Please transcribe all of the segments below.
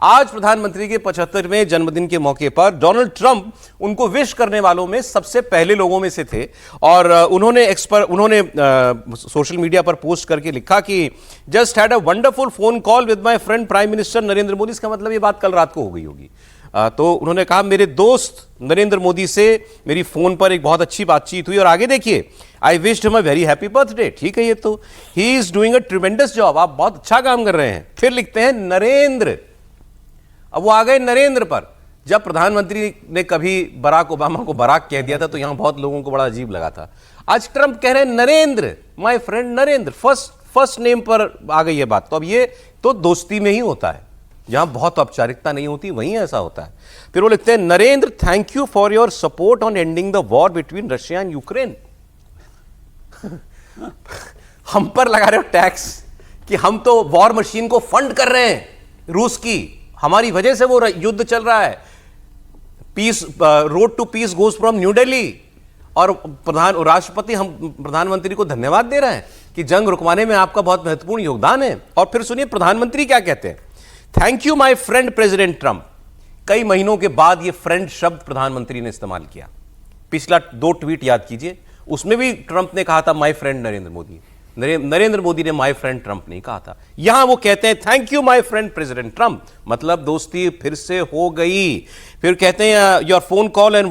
आज प्रधानमंत्री के 75वें जन्मदिन के मौके पर डोनाल्ड ट्रंप उनको विश करने वालों में सबसे पहले लोगों में से थे और उन्होंने सोशल मीडिया पर पोस्ट करके लिखा कि just had a wonderful phone call with my friend prime minister Narendra Modi. इसका मतलब ये बात कल रात को हो गई होगी। तो उन्होंने कहा मेरे दोस्त नरेंद्र मोदी से मेरी फोन पर एक बहुत अच्छी बातचीत हुई और आगे देखिए आई wished him a very happy birthday. ठीक है, ये तो he is doing a tremendous job, आप बहुत अच्छा काम कर रहे हैं। फिर लिखते हैं नरेंद्र, अब वो आ गए नरेंद्र पर। जब प्रधानमंत्री ने कभी बराक ओबामा को बराक कह दिया था तो यहां बहुत लोगों को बड़ा अजीब लगा था। आज ट्रंप कह रहे हैं Narendra, my friend Narendra, first name पर आ गई है बात। तो अब ये तो दोस्ती में ही होता है, जहां बहुत औपचारिकता नहीं होती वहीं ऐसा होता है। फिर वो लिखते हैं Narendra thank you for your support on ending the war between Russia and Ukraine. हम पर लगा रहे हो टैक्स कि हम तो वॉर मशीन को फंड कर रहे हैं रूस की, हमारी वजह से वो युद्ध चल रहा है। Peace road to peace goes from New Delhi और राष्ट्रपति हम प्रधानमंत्री को धन्यवाद दे रहे हैं कि जंग रुकवाने में आपका बहुत महत्वपूर्ण योगदान है। और फिर सुनिए प्रधानमंत्री क्या कहते हैं, thank you my friend president Trump. कई महीनों के बाद यह फ्रेंड शब्द प्रधानमंत्री ने इस्तेमाल किया। पिछला 2 ट्वीट याद कीजिए, उसमें भी ट्रंप ने कहा था माय फ्रेंड नरेंद्र मोदी, नरेंद्र मोदी ने माय फ्रेंड ट्रंप नहीं कहा था। यहां वो कहते हैं thank you my friend president Trump, मतलब दोस्ती फिर से हो गई। फिर कहते हैं your phone call and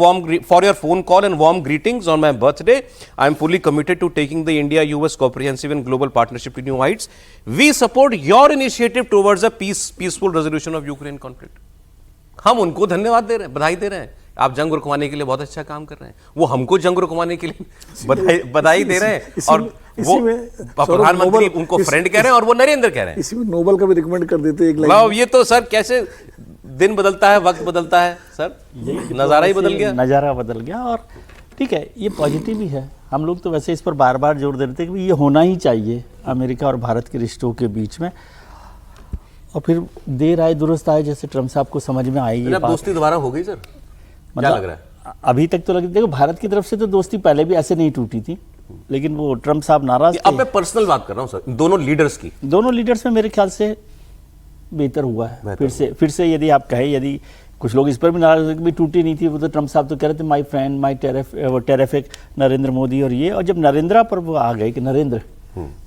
warm greetings on my birthday, I am fully committed to taking the India US comprehensive and global partnership to new heights, we support your initiative towards a peaceful resolution of Ukraine conflict. हम उनको धन्यवाद दे रहे हैं, बधाई दे रहे हैं, आप जंग रुकवाने के लिए बहुत अच्छा काम कर रहे हैं। वो हमको जंग रुकवाने के लिए बधाई दे रहे हैं और वो प्रधानमंत्री उनको फ्रेंड कह रहे हैं और वो नरेंद्र कह रहे हैं। इसी में नोबेल का भी रिकमेंड कर देते एक लाइन। ये तो सर कैसे दिन बदलता है, वक्त बदलता है सर, नजारा ही बदल गया, नजारा बदल गया। और ठीक है, ये पॉजिटिव ही है। हम लोग तो वैसे इस पर बार बार जोर दे रहे थे कि ये होना ही चाहिए अमेरिका और भारत के रिश्तों के बीच में। और फिर देर आए दुरुस्त आए, जैसे ट्रंप साहब को समझ में आई ये दोस्ती दोबारा हो गई सर, क्या लग रहा है? अभी तक तो देखो भारत की तरफ से तो दोस्ती पहले भी ऐसे नहीं टूटी थी, लेकिन वो ट्रंप साहब नाराज थे। अब मैं पर्सनल बात कर रहा हूं सर, दोनों लीडर्स में मेरे ख्याल से बेहतर हुआ है। फिर से यदि आप कहें, यदि कुछ लोग इस पर भी नाराज भी टूटी नहीं थी, वो तो ट्रंप साहब तो कह रहे थे my friend my terrific Narendra Modi और ये, और जब नरेंद्र पर वो आ गए कि नरेंद्र,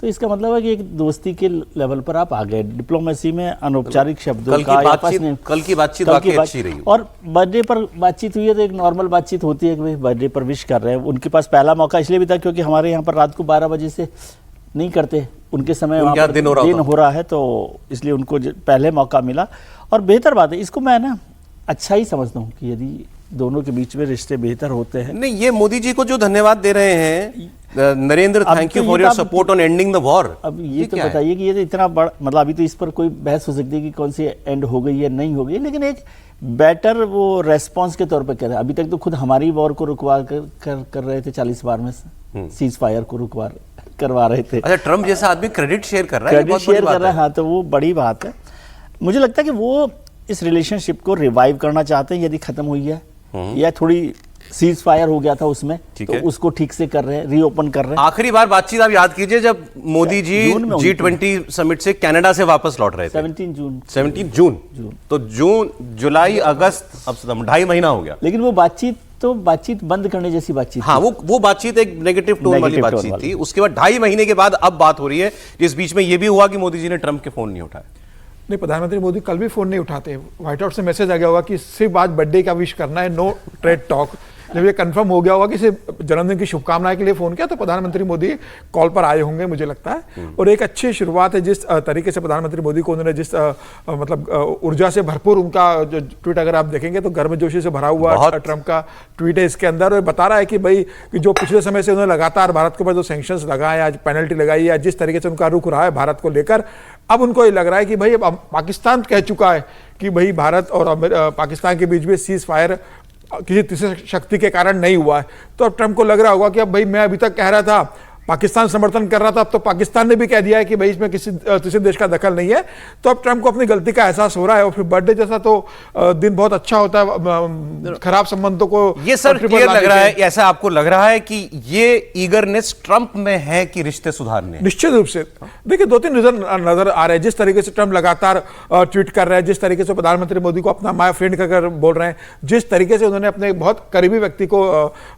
तो इसका मतलब है कि एक दोस्ती के लेवल पर आप आ गए। डिप्लोमेसी में अनौपचारिक शब्दों कल की बातचीत अच्छी रही। और बर्थडे पर बातचीत हुई है तो एक नॉर्मल बातचीत होती है कि बर्थडे पर विश कर रहे हैं। उनके पास पहला मौका इसलिए भी था क्योंकि हमारे यहाँ पर रात को 12 बजे से नहीं करते, उनके समय दिन हो रहा है, तो इसलिए उनको पहले मौका मिला। और बेहतर बात है, इसको मैं ना अच्छा ही समझता हूँ कि यदि दोनों के बीच में रिश्ते बेहतर होते हैं। नहीं, ये मोदी जी को जो धन्यवाद दे रहे हैं Narendra, thank you for your support on ending the war. अब ये तो बताइए कि ये तो इतना बड़ा, मतलब अभी तो इस पर कोई बहस हो सकती है कि कौन सी एंड हो गई है नहीं हो गई, लेकिन एक बेटर वो रेस्पॉन्स के तौर पर कह रहे हैं। अभी तक तो खुद हमारी वॉर को रुकवा कर रहे थे, 40 बार में सीज फायर को करवा रहे थे। अच्छा, ट्रंप जैसा आदमी क्रेडिट शेयर कर रहा है, हाँ, तो वो बड़ी बात है। मुझे लगता है कि वो इस रिलेशनशिप को रिवाइव करना चाहते हैं, यदि खत्म हुई है या थोड़ी सीज फायर हो गया था उसमें, तो उसको ठीक से कर रहे हैं, रीओपन कर रहे हैं। आखिरी बार बातचीत आप याद कीजिए जब मोदी जी G20 समिट से कनाडा से वापस लौट रहे थे, 17 जून। तो जून, जुलाई, अगस्त, अब 2.5 महीना हो गया। लेकिन वो बातचीत बंद करने जैसी बातचीत, हाँ, वो बातचीत एक नेगेटिव टोन वाली बातचीत थी। उसके बाद 2.5 महीने के बाद अब बात हो रही है, जिस बीच में यह भी हुआ कि मोदी जी ने ट्रंप के फोन नहीं उठाए। नहीं, प्रधानमंत्री मोदी कल भी फोन नहीं उठाते। व्हाइट हाउस से मैसेज आ गया होगा कि सिर्फ आज बर्थडे का विश करना है, नो ट्रेड टॉक। जब ये कंफर्म हो गया होगा कि सिर्फ जन्मदिन की शुभकामनाएं के लिए फोन किया, तो प्रधानमंत्री मोदी कॉल पर आए होंगे, मुझे लगता है। और एक अच्छी शुरुआत है जिस तरीके से प्रधानमंत्री मोदी को उन्होंने जिस मतलब ऊर्जा से भरपूर उनका जो ट्वीट अगर आप देखेंगे तो गर्मजोशी से भरा हुआ ट्रंप का ट्वीट है इसके अंदर। और बता रहा है कि भाई कि जो पिछले समय से उन्होंने लगातार भारत के ऊपर जो सैंक्शंस लगाए, आज पेनल्टी लगाई है, जिस तरीके से उनका रुख रहा है भारत को लेकर, अब उनको ये लग रहा है कि भाई अब पाकिस्तान कह चुका है कि भाई भारत और पाकिस्तान के बीच में सीज फायर किसी तीसरी शक्ति के कारण नहीं हुआ है। तो अब ट्रंप को लग रहा होगा कि अब भाई मैं अभी तक कह रहा था पाकिस्तान समर्थन कर रहा था, अब तो पाकिस्तान ने भी कह दिया है कि भाई इसमें किसी तीसरे देश का दखल नहीं है। तो अब ट्रंप को अपनी गलती का एहसास हो रहा है और फिर बर्थडे जैसा तो दिन बहुत अच्छा होता है, खराब संबंधों को ये सर क्लियर लग रहा है, ऐसा आपको लग रहा है कि ये ईगरनेस ट्रंप में है कि रिश्ते सुधारने? निश्चित रूप से देखिए, दो तीन रीजन नजर आ रहे हैं। जिस तरीके से ट्रंप लगातार ट्वीट कर रहे हैं, जिस तरीके से प्रधानमंत्री मोदी को अपना माय फ्रेंड कहकर बोल रहे हैं, जिस तरीके से उन्होंने अपने बहुत करीबी व्यक्ति को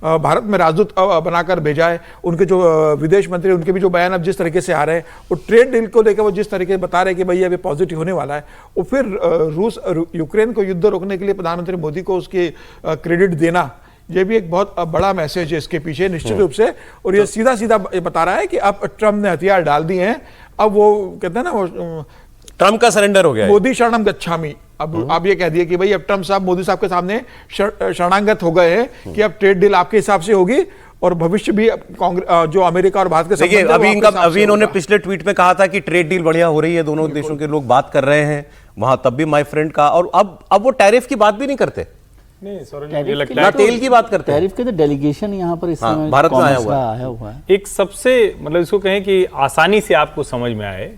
भारत में राजदूत बनाकर भेजा है, उनके जो विदेश मंत्री, उनके भी जो बयान अब जिस तरीके से आ रहे हैं, वो ट्रेड डील को लेकर वो जिस तरीके से बता रहे हैं कि भाई अभी पॉजिटिव होने वाला है, और फिर रूस यूक्रेन को युद्ध रोकने के लिए प्रधानमंत्री मोदी को उसकी क्रेडिट देना, ये भी एक बहुत बड़ा मैसेज है इसके पीछे निश्चित रूप से। और ये सीधा सीधा बता रहा है कि अब ट्रंप ने हथियार डाल दिए हैं, अब वो कहते हैं ना, वो ट्रंप का सरेंडर हो गया है। मोदी शरणम गच्छामि। अब आप ये कह दिए कि भाई अब ट्रंप साहब मोदी साहब के सामने शरणागत हो गए हैं कि अब ट्रेड डील आपके हिसाब से होगी और भविष्य भी कांग्रेस जो अमेरिका और भारत के देखिए, अभी इन्होंने पिछले ट्वीट में कहा था कि ट्रेड डील बढ़िया हो रही है, दोनों देशों के लोग बात कर रहे हैं वहां, तब भी माय फ्रेंड का, और अब वो टैरिफ की बात भी नहीं करते, नहीं सौरभ, मुझे लगता ना है तेल की बात करते हैं। टैरिफ के तो डेलीगेशन यहाँ पर इस समय भारत में आया हुआ है। एक सबसे मतलब इसको कहें कि आसानी से आपको समझ में आए,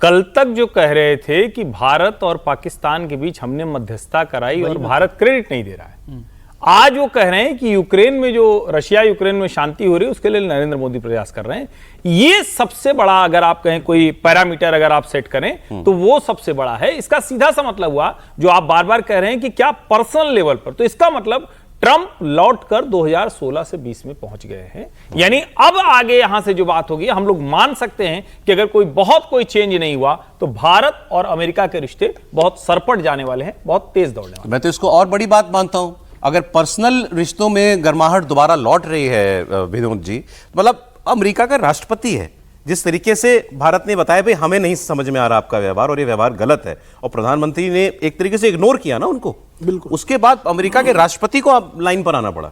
कल तक जो कह रहे थे कि भारत और पाकिस्तान के बीच हमने मध्यस्थता कराई और भारत क्रेडिट नहीं दे रहा है, आज वो कह रहे हैं कि यूक्रेन में जो रशिया यूक्रेन में शांति हो रही है उसके लिए नरेंद्र मोदी प्रयास कर रहे हैं। ये सबसे बड़ा, अगर आप कहें कोई पैरामीटर अगर आप सेट करें तो वो सबसे बड़ा है। इसका सीधा सा मतलब हुआ, जो आप बार बार कह रहे हैं कि क्या पर्सनल लेवल पर, तो इसका मतलब ट्रंप लौटकर 2016 से 20 में पहुंच गए हैं। यानी अब आगे यहां से जो बात होगी, हम लोग मान सकते हैं कि अगर कोई चेंज नहीं हुआ तो भारत और अमेरिका के रिश्ते बहुत सरपट जाने वाले हैं, बहुत तेज दौड़ने वाले। मैं तो इसको और बड़ी बात मानता हूं, अगर पर्सनल रिश्तों में गर्माहट दोबारा लौट रही है विनोद जी, मतलब अमेरिका का राष्ट्रपति है, जिस तरीके से भारत ने बताया भाई हमें नहीं समझ में आ रहा आपका व्यवहार और ये व्यवहार गलत है, और प्रधानमंत्री ने एक तरीके से इग्नोर किया ना उनको, बिल्कुल, उसके बाद अमेरिका के राष्ट्रपति को अब लाइन पर आना पड़ा।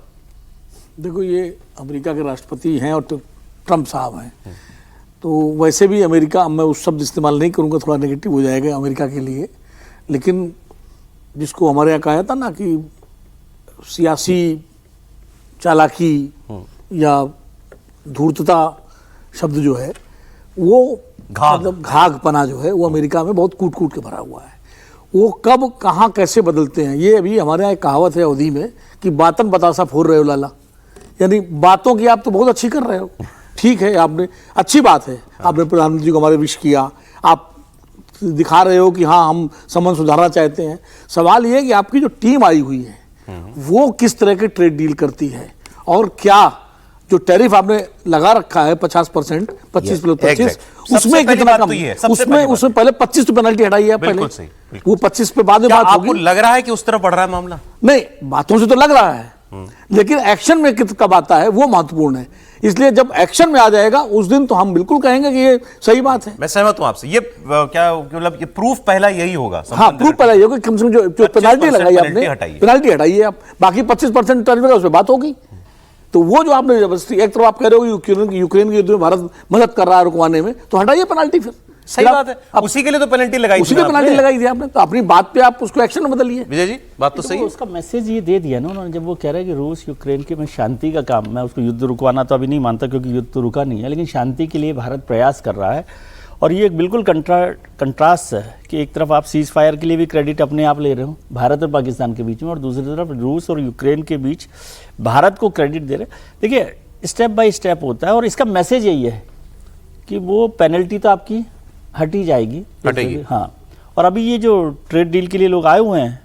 देखो, ये अमेरिका के राष्ट्रपति हैं और तो ट्रंप साहब हैं, तो वैसे भी अमेरिका, मैं उस शब्द इस्तेमाल नहीं करूंगा, थोड़ा नेगेटिव हो जाएगा अमेरिका के लिए, लेकिन जिसको हमारे यहाँ कहा था ना कि सियासी चालाकी या धूर्तता शब्द जो है, वो मतलब घाघपना जो है, वो अमेरिका में बहुत कूट कूट के भरा हुआ है। वो कब कहाँ कैसे बदलते हैं, ये अभी हमारे यहाँ एक कहावत है अवधि में कि बातन बतासा फोड़ रहे हो लाला, यानी बातों की आप तो बहुत अच्छी कर रहे हो, ठीक है, आपने अच्छी बात है, आपने प्रधानमंत्री को हमारे विश किया, आप दिखा रहे हो कि हाँ हम संबंध सुधारना चाहते हैं। सवाल ये है कि आपकी जो टीम आई हुई है वो किस तरह के ट्रेड डील करती है, और क्या जो टैरिफ आपने लगा रखा है 50%, 25 प्लस 25, उसमें कितना कम, उसमें पहले 25 तो पेनल्टी हटाई है, पहले वो 25 पे बाद में बात होगी। आपको लग रहा है कि उस तरफ बढ़ रहा है मामला? नहीं, बातों से तो लग रहा है, लेकिन एक्शन में कब आता है वो महत्वपूर्ण है। इसलिए जब एक्शन में आ जाएगा उस दिन तो हम बिल्कुल कहेंगे कि ये सही बात है। मैं सहमत हूं आपसे। ये क्या मतलब ये प्रूफ पहला यही होगा? हाँ, प्रूफ पहला यही होगा, कम से कम जो पेनल्टी लगाई आपने, पेनल्टी हटाइए आप, बाकी 25% टर्न में उसमें बात होगी। तो वो जो आपने जबरदस्ती, एक तरफ आप कह रहे हो यूक्रेन के युद्ध में भारत मदद कर रहा है रुकवाने में, तो हटाइए पेनल्टी फिर। सही बात है, उसी के लिए तो पेनल्टी लगाई, उसी के पेनल्टी लगाई थी आपने, तो अपनी बात पे आप उसको एक्शन में बदलिए। विजय जी, बात तो सही है। उसका मैसेज ये दे दिया ना उन्होंने, जब वो कह रहे हैं कि रूस यूक्रेन के में शांति का काम, मैं उसको युद्ध रुकवाना तो अभी नहीं मानता क्योंकि युद्ध तो रुका नहीं है, लेकिन शांति के लिए भारत प्रयास कर रहा है। और ये एक बिल्कुल कंट्रास्ट है कि एक तरफ आप सीज फायर के लिए भी क्रेडिट अपने आप ले रहे हो भारत और पाकिस्तान के बीच में, और दूसरी तरफ रूस और यूक्रेन के बीच भारत को क्रेडिट दे रहे हैं। देखिए, स्टेप बाय स्टेप होता है, और इसका मैसेज यही है कि वो पेनल्टी तो आपकी हटी जाएगी, हटेगी। हाँ, और अभी ये जो ट्रेड डील के लिए लोग आए हुए हैं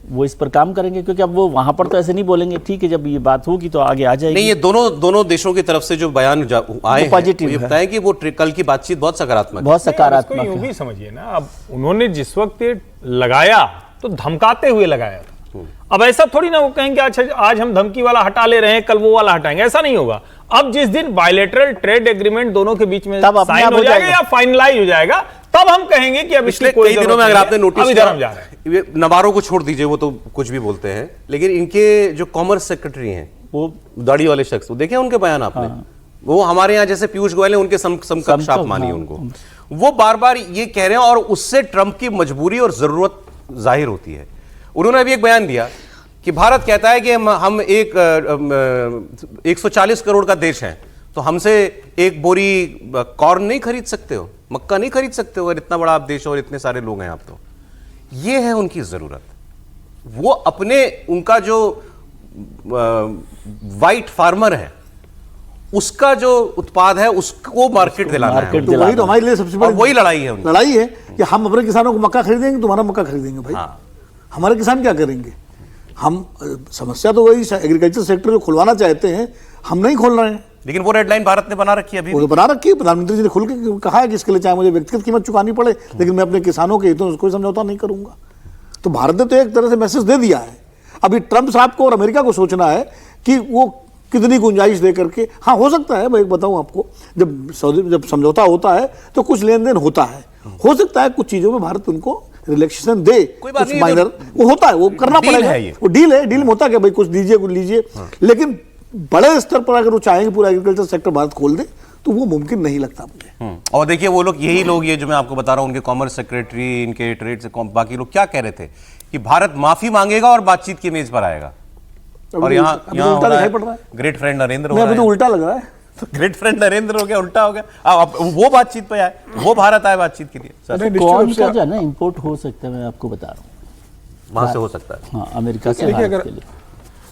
वो इस पर काम करेंगे, क्योंकि अब वो वहां पर तो ऐसे नहीं बोलेंगे, ठीक है जब ये बात होगी तो आगे आ जाएगी। नहीं, ये दोनों देशों की तरफ से जो बयान आए हैं पॉजिटिव ये बताएं कि वो कल की बातचीत बहुत सकारात्मक, बहुत सकारात्मक है। यूं भी समझिए ना, अब उन्होंने जिस वक्त ये लगाया तो धमकाते हुए लगाया था। अब ऐसा थोड़ी ना वो कहेंगे अच्छा आज हम धमकी वाला हटा ले रहे हैं, कल वो वाला हटाएंगे, ऐसा नहीं होगा। अब जिस दिन बायलैटरल ट्रेड एग्रीमेंट दोनों के बीच में साइन हो जाएगा या फाइनलाइज हो जाएगा, तब हम कहेंगे कि अब पिछले कई दिनों में अगर आपने नोटिस किया, नवारों को छोड़ दीजिए, वो तो कुछ भी बोलते हैं, लेकिन इनके जो कॉमर्स सेक्रेटरी हैं, वो दाढ़ी वाले शख्स, वो देखे उनके बयान आपने? वो हमारे यहाँ जैसे पीयूष गोयल है, उनके समकक्ष आप मानिए उनको, वो बार बार ये कह रहे हैं, और उससे ट्रंप की मजबूरी और जरूरत जाहिर होती है। उन्होंने अभी एक बयान दिया कि भारत कहता है कि हम 140 करोड़ का देश है, तो हमसे एक बोरी कॉर्न नहीं खरीद सकते हो, मक्का नहीं खरीद सकते हो, अगर इतना बड़ा आप देश हो और इतने सारे लोग हैं आप। तो ये है उनकी जरूरत। वो अपने, उनका जो वाइट फार्मर है उसका जो उत्पाद है उसको मार्केट दिलाना है। तो वही तो हमारे लिए सबसे बड़ी वही लड़ाई है उनकी। लड़ाई है कि हम अपने किसानों को मक्का खरीदेंगे, तुम्हारा मक्का खरीदेंगे भाई। हाँ। हमारे किसान क्या करेंगे? हम समस्या तो वही एग्रीकल्चर सेक्टर जो खुलवाना चाहते हैं, हम नहीं खोल रहे हैं। लेकिन वो रेड लाइन भारत ने बना रखी है अभी। वो तो बना रखी है, प्रधानमंत्री जी ने खुल के कहा है कि इसके लिए चाहे मुझे व्यक्तिगत कीमत चुकानी पड़े, लेकिन मैं अपने किसानों के हितों में कोई समझौता नहीं करूंगा। तो भारत ने तो एक तरह से मैसेज दे दिया है। अभी ट्रंप साहब को और अमेरिका को सोचना है कि वो कितनी गुंजाइश दे करके, हाँ हो सकता है, मैं एक बताऊं आपको, जब समझौता होता है तो कुछ लेन देन होता है, हो सकता है कुछ चीजों में भारत उनको रिलैक्सेशन दे, कुछ माइनर वो होता है, वो करना पड़ेगा, वो डील है, डील में होता है कि भाई कुछ दीजिए कुछ लीजिए। लेकिन बड़े स्तर पर अगर वो चाहेंगे पूरा एग्रीकल्चर सेक्टर भारत खोल दे तो वो मुमकिन नहीं लगता मुझे। और देखिए वो लोग, यही लोग, ये जो मैं आपको बता रहा हूं, उनके कॉमर्स सेक्रेटरी, इनके ट्रेड से बाकी लोग क्या कह रहे थे कि भारत माफी मांगेगा और बातचीत की मेज पर आएगा। और यहाँ उल्टा दिखाई पड़ रहा है। ग्रेट फ्रेंड नरेंद्र हो अभी तो उल्टा लग रहा है। ग्रेट फ्रेंड नरेंद्र हो गया, उल्टा हो गया। अब वो बातचीत पे आए, वो भारत आए बातचीत के लिए। कौन का जो है ना इंपोर्ट हो सकता है, मैं आपको बता रहा हूँ, वहां से हो सकता है। हाँ, अमेरिका से भारत के लिए।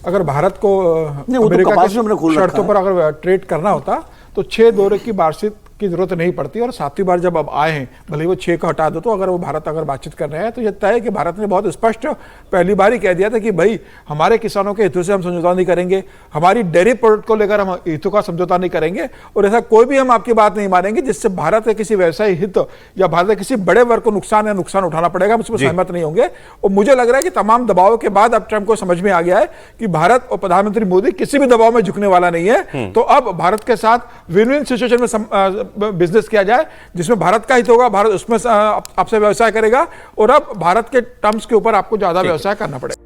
अगर भारत को अमेरिका की शर्तों पर अगर ट्रेड करना होता तो 6 दौरे की बातचीत की जरूरत नहीं पड़ती। और 7वीं बार जब अब आए हैं, भले वो 6 का हटा दो, तो अगर वो भारत अगर बातचीत कर रहे हैं तो ये तय है कि भारत ने बहुत स्पष्ट पहली बार ही कह दिया था कि भाई हमारे किसानों के हितों से हम समझौता नहीं करेंगे, हमारी डेयरी प्रोडक्ट को लेकर हम हितों का समझौता नहीं करेंगे, और ऐसा कोई भी हम आपकी बात नहीं मानेंगे जिससे भारत के किसी व्यवसायी हित या भारत के किसी बड़े वर्ग को नुकसान उठाना पड़ेगा, हम उसमें सहमत नहीं होंगे। और मुझे लग रहा है कि तमाम दबाव के बाद अब ट्रंप को समझ में आ गया है कि भारत और प्रधानमंत्री मोदी किसी भी दबाव में झुकने वाला नहीं है। तो अब भारत के साथ विन विन सिचुएशन में बिजनेस किया जाए जिसमें भारत का हित होगा, भारत उसमें आपसे व्यवसाय करेगा, और अब भारत के टर्म्स के ऊपर आपको ज्यादा व्यवसाय करना पड़ेगा।